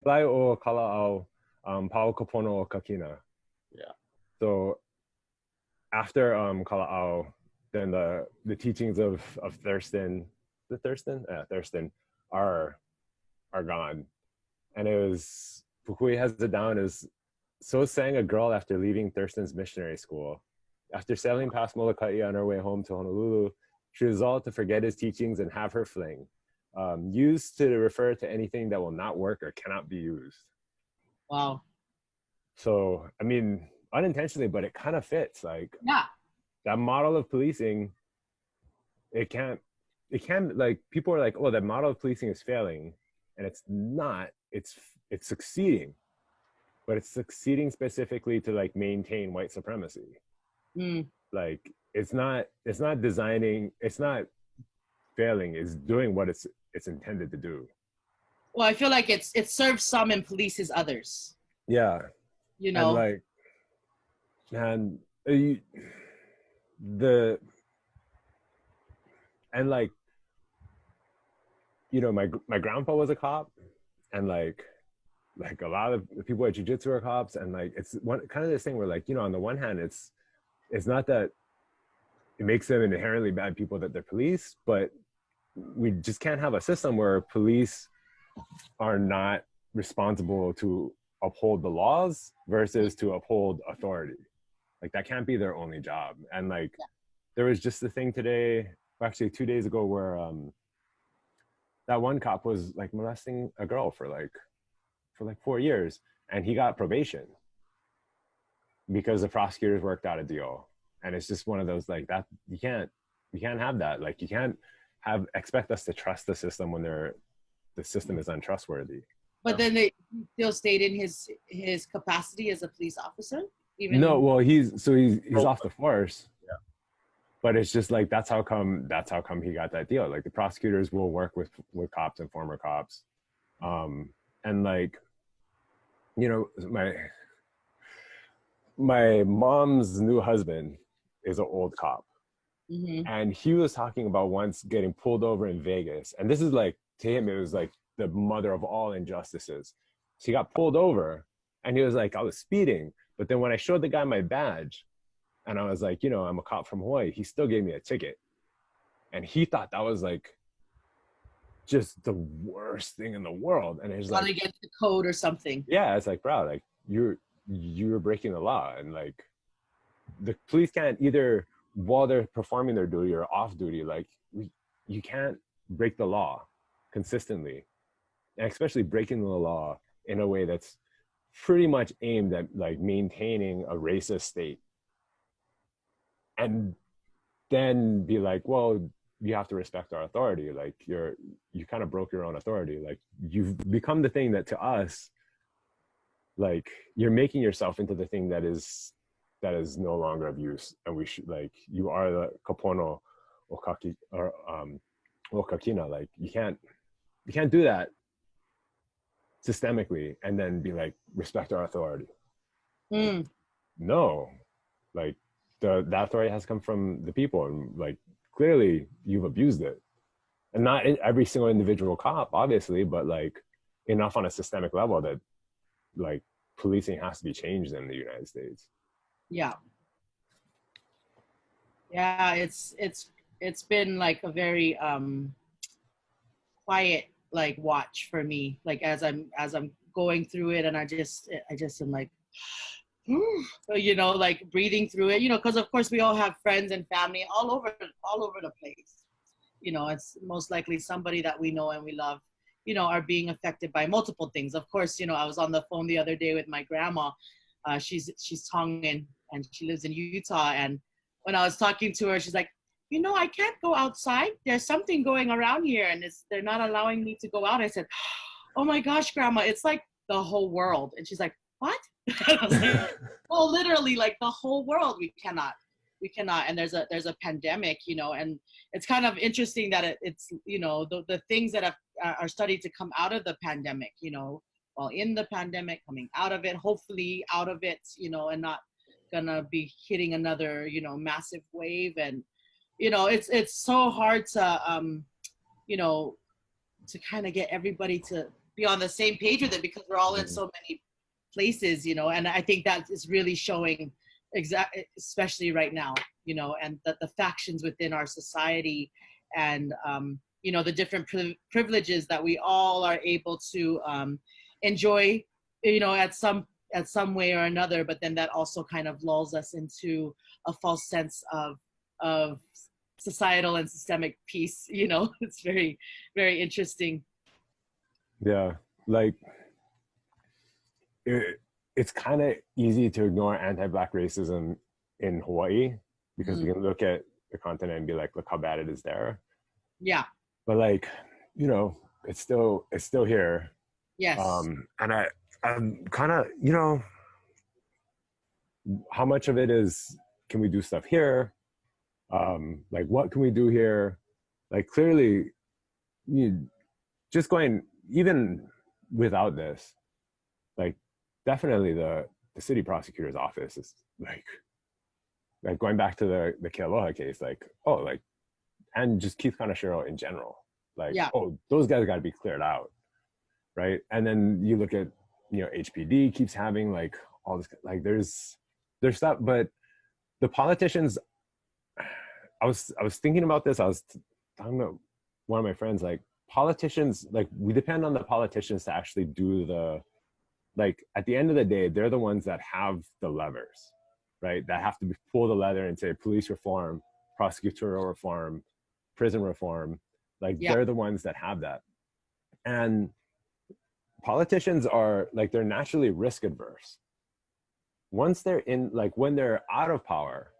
Lai o kala'au, pau kapono o kakina. Yeah. So after kala'au, then the teachings of Thurston, the Thurston, yeah, Thurston, are are gone. And it was Fukui has it down as so sang a girl after leaving Thurston's missionary school. After sailing past Molokai on her way home to Honolulu, she resolved to forget his teachings and have her fling. Used to refer to anything that will not work or cannot be used. Wow. So, I mean, unintentionally, but it kind of fits. Like Yeah. that model of policing, it can't, it can like people are like, oh, that model of policing is failing, and it's not. It's succeeding, but it's succeeding specifically to like maintain white supremacy. Mm. Like it's not designing, it's not failing, it's doing what it's intended to do. Well, I feel like it serves some and polices others. Yeah. You And know. like, man, the and like, you know, my grandpa was a cop, and like a lot of the people at jiu-jitsu are cops, and like it's one kind of this thing where like, you know, on the one hand it's not that it makes them inherently bad people that they're police, but we just can't have a system where police are not responsible to uphold the laws versus to uphold authority. Like that can't be their only job. And like there was just the thing today, actually 2 days ago, where that one cop was like molesting a girl for like 4 years, and he got probation because the prosecutors worked out a deal. And it's just one of those like that you can't have that. Like you can't expect us to trust the system when the system is untrustworthy. But then they still stayed in his capacity as a police officer. Even no, well, he's off the force. Yeah. But it's just like that's how come he got that deal. Like the prosecutors will work with cops and former cops, and like, you know, my mom's new husband is an old cop. Mm-hmm. And he was talking about once getting pulled over in Vegas. And this is like, to him, it was like the mother of all injustices. So he got pulled over and he was like, I was speeding. But then when I showed the guy my badge and I was like, you know, I'm a cop from Hawaii, he still gave me a ticket. And he thought that was like just the worst thing in the world. And he's like, against the code or something. Yeah, it's like, bro, like you're breaking the law. And like the police can't either, while they're performing their duty or off duty, like you can't break the law consistently, and especially breaking the law in a way that's pretty much aimed at like maintaining a racist state, and then be like, well, you have to respect our authority. Like you kind of broke your own authority. Like you've become the thing that to us, like you're making yourself into the thing that is no longer of use, and we should, like, you are the kapono okaki or okakina. Like you can't do that systemically and then be like, respect our authority. No, like that authority has come from the people, and like clearly you've abused it, and not in every single individual cop obviously, but like enough on a systemic level that like policing has to be changed in the United States. Yeah. It's been like a very quiet like watch for me, like as I'm going through it, and I just am like you know, like breathing through it, you know, because of course we all have friends and family all over the place. You know, it's most likely somebody that we know and we love, you know, are being affected by multiple things. Of course, you know, I was on the phone the other day with my grandma. She's Tongan and she lives in Utah. And when I was talking to her, she's like, you know, I can't go outside. There's something going around here and they're not allowing me to go out. I said, oh my gosh, grandma, it's like the whole world. And she's like, what? I was like, well, literally like the whole world. We cannot. And there's a pandemic, you know, and it's kind of interesting that it's, you know, the things that are starting to come out of the pandemic, you know, while in the pandemic, coming out of it, hopefully out of it, you know, and not gonna be hitting another, you know, massive wave. And, you know, it's so hard to, you know, to kind of get everybody to be on the same page with it, because we're all in so many places, you know, and I think that is really showing especially right now, you know, and the factions within our society, and you know, the different privileges that we all are able to enjoy, you know, at some way or another, but then that also kind of lulls us into a false sense of societal and systemic peace, you know. It's very, very interesting. Yeah, like it's kind of easy to ignore anti-Black racism in Hawaii because we can look at the continent and be like, look how bad it is there. Yeah. But like, you know, it's still here. Yes. And I'm kind of, you know, how much of it is, can we do stuff here? Like, what can we do here? Like, clearly, just going, even without this, like, definitely the city prosecutor's office is like going back to the Kealoha case, like, oh, like, and just Keith Kaneshiro in general, like, yeah. Oh, those guys got to be cleared out, right? And then you look at, you know, HPD keeps having like all this, like there's stuff, but the politicians, I was thinking about this. I was talking about one of my friends, like politicians, like we depend on the politicians to actually do the, like at the end of the day, they're the ones that have the levers, right? That have to pull the lever and say police reform, prosecutorial reform, prison reform. Like they're the ones that have that. And politicians are like, they're naturally risk adverse. Once they're in, like when they're out of power,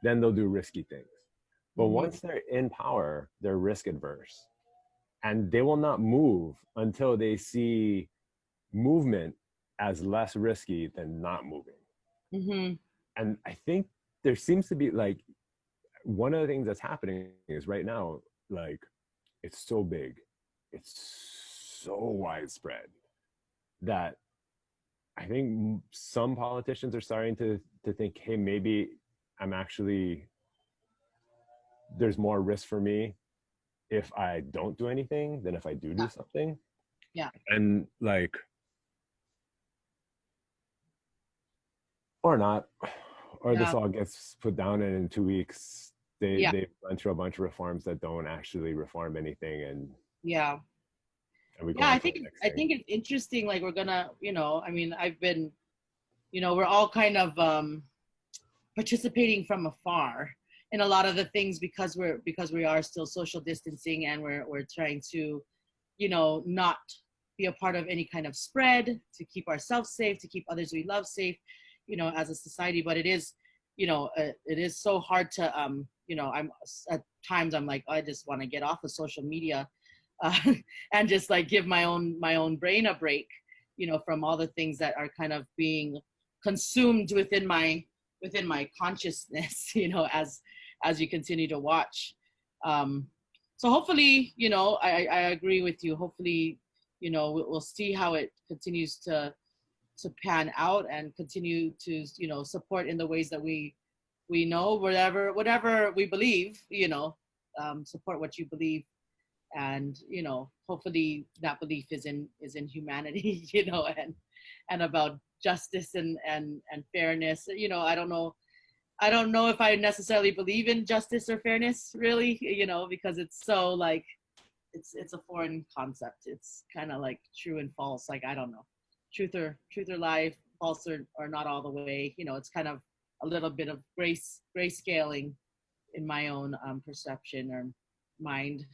then they'll do risky things. But once they're in power, they're risk adverse. And they will not move until they see movement as less risky than not moving. And I think there seems to be like, one of the things that's happening is right now, like it's so big, it's so widespread that I think some politicians are starting to think, hey, maybe I'm actually, there's more risk for me if I don't do anything than if I do something. Yeah. And like, or not, or this all gets put down and in 2 weeks they run through a bunch of reforms that don't actually reform anything. And I think it's interesting, like we're gonna, you know, I mean, I've been, you know, we're all kind of participating from afar in a lot of the things because we are still social distancing, and we're trying to, you know, not be a part of any kind of spread, to keep ourselves safe, to keep others we love safe, you know, as a society. But it is, you know, it is so hard to, you know, I'm at times I'm like, I just want to get off of social media and just like give my own brain a break, you know, from all the things that are kind of being consumed within my consciousness, you know, as you continue to watch. So hopefully, you know, I agree with you. Hopefully, you know, we'll see how it continues to pan out and continue to, you know, support in the ways that we know, whatever we believe, you know, support what you believe. And, you know, hopefully that belief is in humanity, you know, and about justice and fairness. You know, I don't know if I necessarily believe in justice or fairness, really, you know, because it's so like, it's a foreign concept. It's kind of like true and false. Like, I don't know, truth or lie, false or not all the way. You know, it's kind of a little bit of grayscaling in my own perception or mind.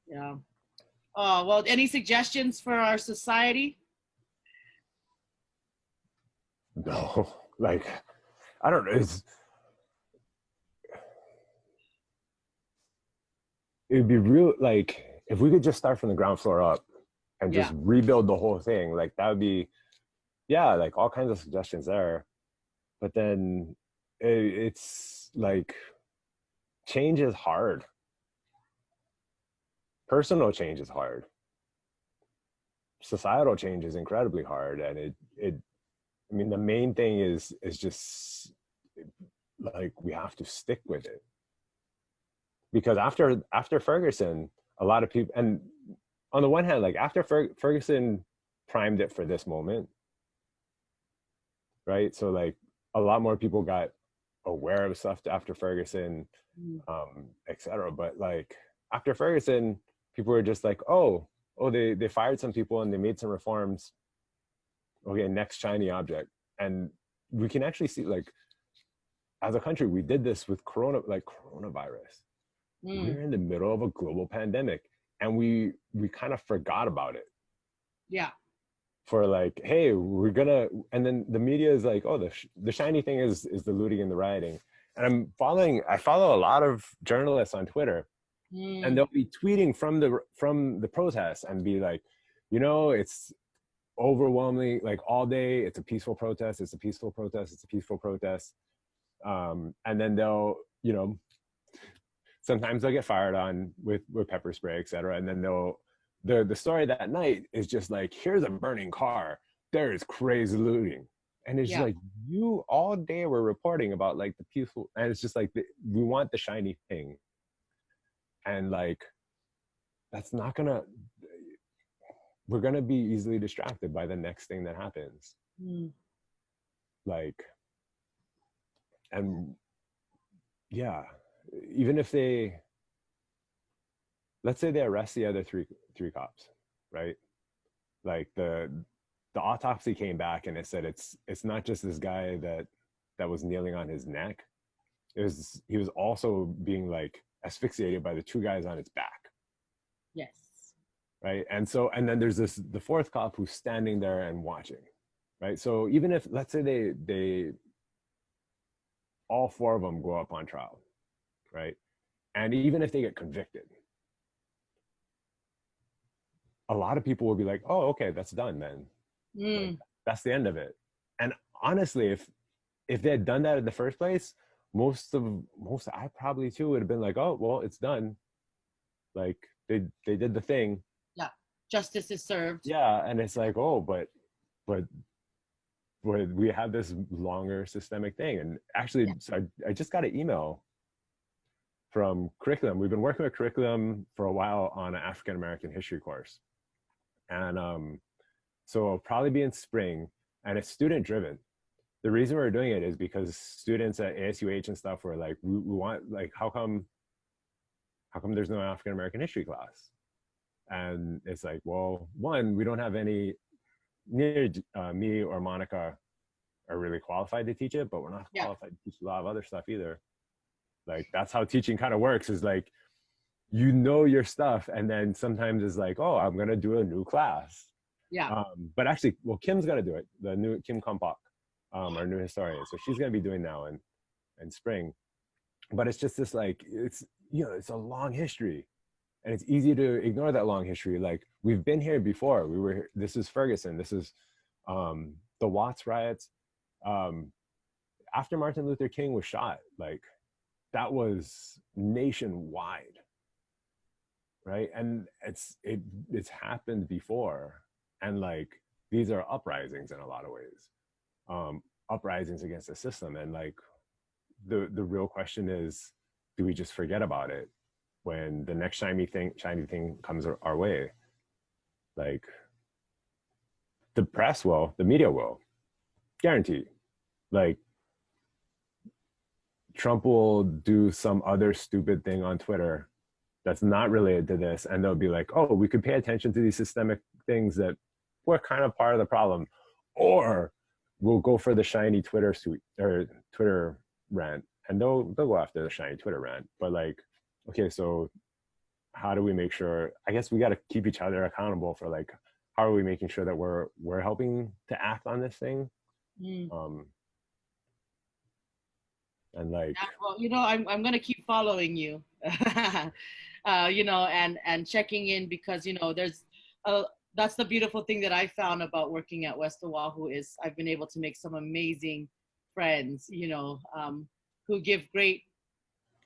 Yeah. Oh, well, any suggestions for our society? No, like, I don't know. It'd be real, like, if we could just start from the ground floor up and just rebuild the whole thing, like, that would be, like all kinds of suggestions there. But then it's like, change is hard. Personal change is hard. Societal change is incredibly hard. And I mean, the main thing is just like, we have to stick with it. Because after Ferguson, a lot of people, and on the one hand, like after Ferguson primed it for this moment, right? So like a lot more people got aware of stuff after Ferguson, etc. But like after Ferguson, people were just like, oh, they fired some people and they made some reforms. Okay, next shiny object. And we can actually see, like, as a country, we did this with coronavirus. We're in the middle of a global pandemic, and we kind of forgot about it. Yeah. For like, hey, we're gonna, and then the media is like, oh, the shiny thing is the looting and the rioting. And I follow a lot of journalists on Twitter, and they'll be tweeting from the protests and be like, you know, it's overwhelmingly, like, all day, it's a peaceful protest, it's a peaceful protest, it's a peaceful protest. And then they'll, you know, sometimes they'll get fired on with pepper spray, etc. And then the story that night is just like, here's a burning car, there is crazy looting. And it's just like, you all day were reporting about like the peaceful, and it's just like, we want the shiny thing. And like, that's not gonna, we're gonna be easily distracted by the next thing that happens. Like, and yeah, even if let's say they arrest the other three cops, right? Like the autopsy came back and it said it's not just this guy that was kneeling on his neck. He was also being like asphyxiated by the two guys on his back. Yes. Right. And then there's the fourth cop who's standing there and watching. Right. So even if, let's say they all four of them go up on trial, right? And even if they get convicted, a lot of people will be like, oh, okay, that's done then. Like, that's the end of it. And honestly, if they had done that in the first place, most I probably too would have been like, oh, well, it's done. Like they did the thing. Yeah, justice is served. Yeah, and it's like, oh, but we have this longer systemic thing. And actually, so I just got an email from curriculum. We've been working with curriculum for a while on an African American history course. And so it'll probably be in spring, and it's student driven. The reason we're doing it is because students at ASUH and stuff were like, we want, like, how come there's no African American history class? And it's like, well, one, we don't have any, neither me or Monica are really qualified to teach it, but we're not qualified to teach a lot of other stuff either. Like, that's how teaching kind of works, is like, you know your stuff, and then sometimes it's like, oh, I'm gonna do a new class. Yeah. But actually, well, Kim's gonna do it, the new Kim Kompok, our new historian. So she's gonna be doing now in spring. But it's just this, like, it's, you know, it's a long history, and it's easy to ignore that long history. Like, we've been here before. We were here. This is Ferguson. This is the Watts riots. After Martin Luther King was shot, like, that was nationwide, right? And it's happened before, and like, these are uprisings in a lot of ways, uprisings against the system. And like, the real question is, do we just forget about it when the next shiny thing comes our way? Like, the press will, the media will, guaranteed. Like, Trump will do some other stupid thing on Twitter that's not related to this, and they'll be like, oh, we could pay attention to these systemic things that were kind of part of the problem, or we'll go for the shiny Twitter rant, and they'll go after the shiny Twitter rant. But like, okay, so how do we make sure, I guess we got to keep each other accountable for, like, how are we making sure that we're helping to act on this thing? And like, well, you know, I'm gonna keep following you, you know, and checking in, because, you know, there's that's the beautiful thing that I found about working at West Oahu, is I've been able to make some amazing friends, you know, who give great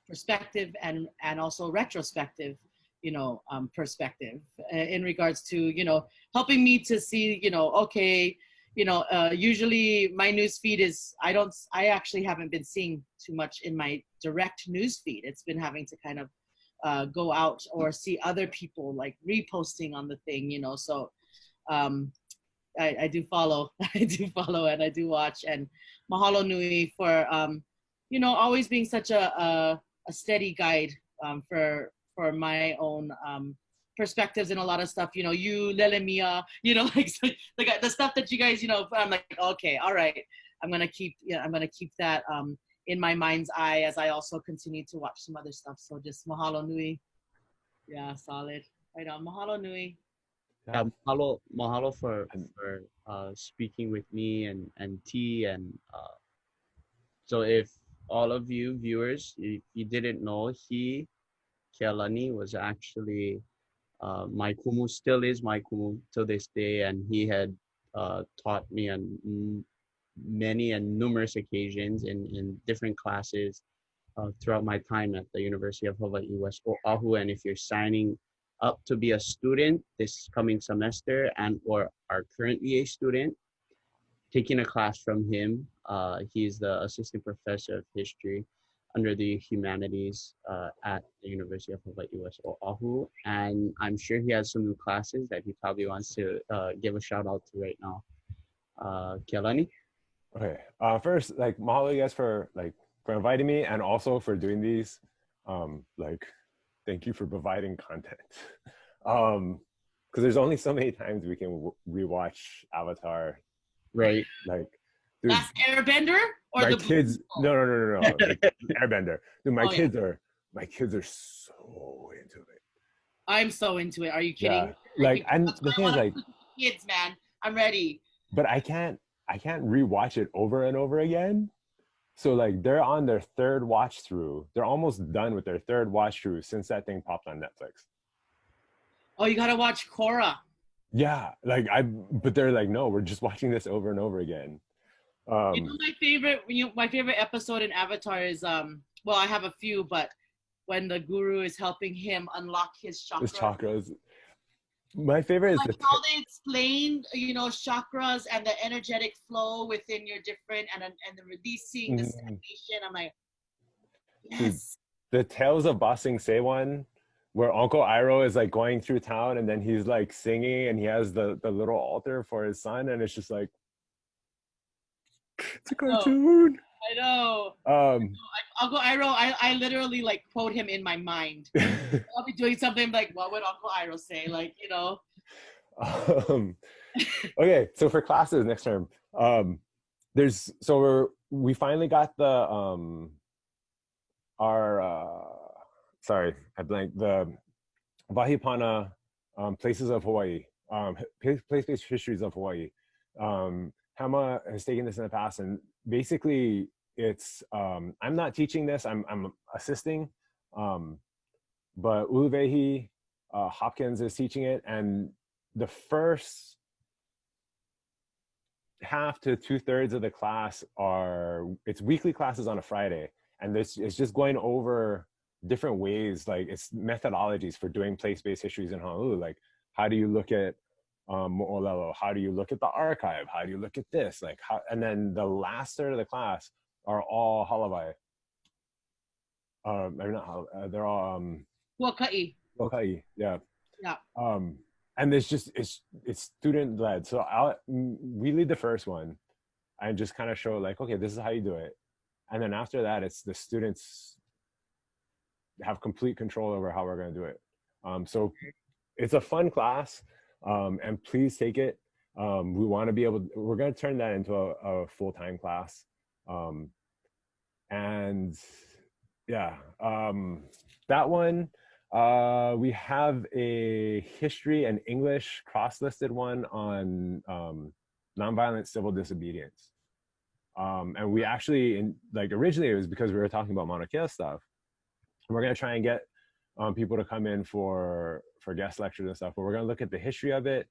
perspective and also retrospective, you know, perspective in regards to, you know, helping me to see, you know, okay, you know, usually my news feed is, I actually haven't been seeing too much in my direct news feed. It's been having to kind of go out or see other people like reposting on the thing, you know. So I do follow, I do follow, and I do watch. And mahalo nui for you know, always being such a steady guide for my own perspectives and a lot of stuff. You know, you Lele Mia, you know, like so, the stuff that you guys, you know, I'm like, okay, all right, I'm gonna keep that in my mind's eye as I also continue to watch some other stuff. So just mahalo nui, yeah, solid. Right on, mahalo nui. Yeah, mahalo for speaking with me and T and so if all of you viewers, if you didn't know, Kealani was actually my Kumu, still is my Kumu till this day, and he had taught me on many and numerous occasions in different classes throughout my time at the University of Hawaii, West Oahu. And if you're signing up to be a student this coming semester and or are currently a student, taking a class from him, he's the assistant professor of history under the humanities at the University of Hawaii, West Oahu. And I'm sure he has some new classes that he probably wants to give a shout out to right now. Kealani? Okay. First, like, mahalo you guys for inviting me and also for doing these. Like, thank you for providing content. Because there's only so many times we can rewatch Avatar. Right. Like, dude, that's Airbender or my the kids. No. Like, Airbender. Dude, my kids are so into it. I'm so into it. Are you kidding? Yeah. Like, and the thing is, like, kids, man, I'm ready. But I can't rewatch it over and over again. So like they're on their third watch through. They're almost done with their third watch through since that thing popped on Netflix. Oh, you gotta watch Korra. Yeah, like but they're like, no, we're just watching this over and over again. You know, my favorite episode in Avatar is well, I have a few, but when the guru is helping him unlock his chakras. His chakras. My favorite is like how they explain, you know, chakras and the energetic flow within your different and the releasing the stagnation. I'm like, yes. The Tales of Ba Sing Se one, where Uncle Iroh is like going through town and then he's like singing and he has the little altar for his son, and it's just like, it's a cartoon. I know. Uncle Iroh, I literally like quote him in my mind. I'll be doing something like, what would Uncle Iroh say? Like, you know. Okay, so for classes next term, we finally got the sorry, I blanked, the Vahipana places of Hawaii, place-based histories of Hawaii. Hama has taken this in the past, and basically it's I'm not teaching this, I'm assisting, but Uluvehi Hopkins is teaching it, and the first half to 2/3 of the class it's weekly classes on a Friday, and it's just going over different ways, like it's methodologies for doing place-based histories in Honolulu. Like, how do you look at Mo'olelo? How do you look at the archive? How do you look at this? Like, how? And then the last third of the class are all halavai. They're not halavai. They're all Wakai. Yeah. Yeah. And it's student led. So we lead the first one and just kind of show like, okay, this is how you do it. And then after that, it's the students have complete control over how we're going to do it. So it's a fun class, and please take it. We want to be we're going to turn that into a full-time class. And yeah, that one, we have a history and English cross-listed one on nonviolent civil disobedience. And we actually, originally it was because we were talking about Mauna Kea stuff. And we're going to try and get people to come in for guest lectures and stuff, but we're going to look at the history of it,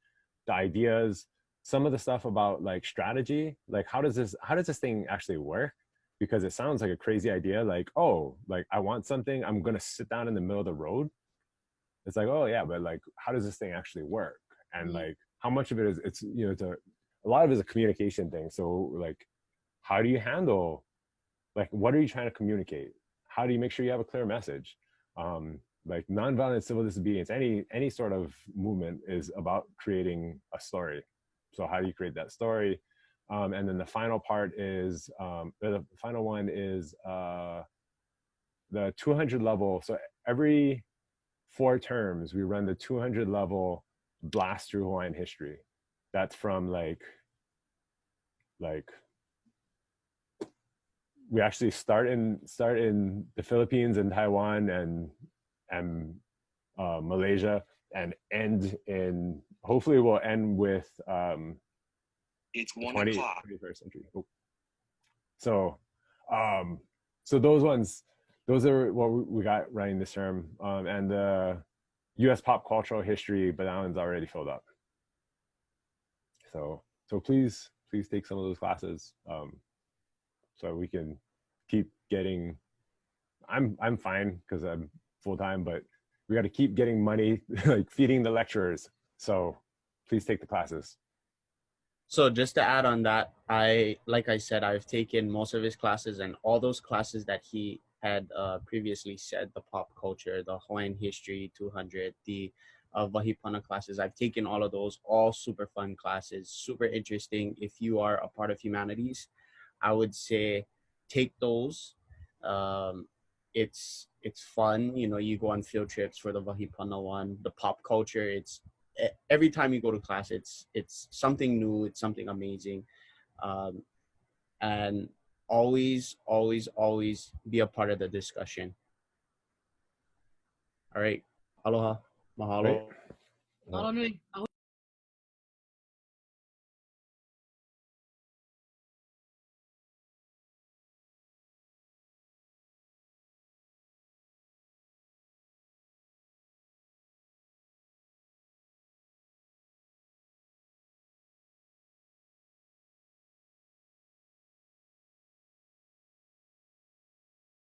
the ideas, some of the stuff about like strategy, like how does this thing actually work? Because it sounds like a crazy idea, like, oh, like I want something, I'm going to sit down in the middle of the road. It's like, oh yeah, but like, how does this thing actually work? And like, how much of it is, it's, you know, a lot of it is a communication thing. So like, how do you handle, like, what are you trying to communicate? How do you make sure you have a clear message? like nonviolent civil disobedience, any sort of movement is about creating a story. So how do you create that story? And then the final part is the final one is the 200 level. So every 4 terms we run the 200 level blast through Hawaiian history. That's from like we actually start in the Philippines and Taiwan and Malaysia, and end in, hopefully we'll end with it's 1:00. 21st century. Oh. So so those ones, those are what we got running this term. And the US pop cultural history, but that one's already filled up. So please take some of those classes, so we can keep getting, I'm fine because I'm full-time, but we got to keep getting money, like feeding the lecturers. So please take the classes. So just to add on that, like I said, I've taken most of his classes, and all those classes that he had previously said, the pop culture, the Hawaiian history 200, the Vahipana classes, I've taken all of those, all super fun classes, super interesting. If you are a part of humanities, I would say take those. It's fun, you know, you go on field trips for the Vahipana one, the pop culture, it's every time you go to class, it's something new, it's something amazing, and always be a part of the discussion. All right, aloha, mahalo. Right. Mahalo nui.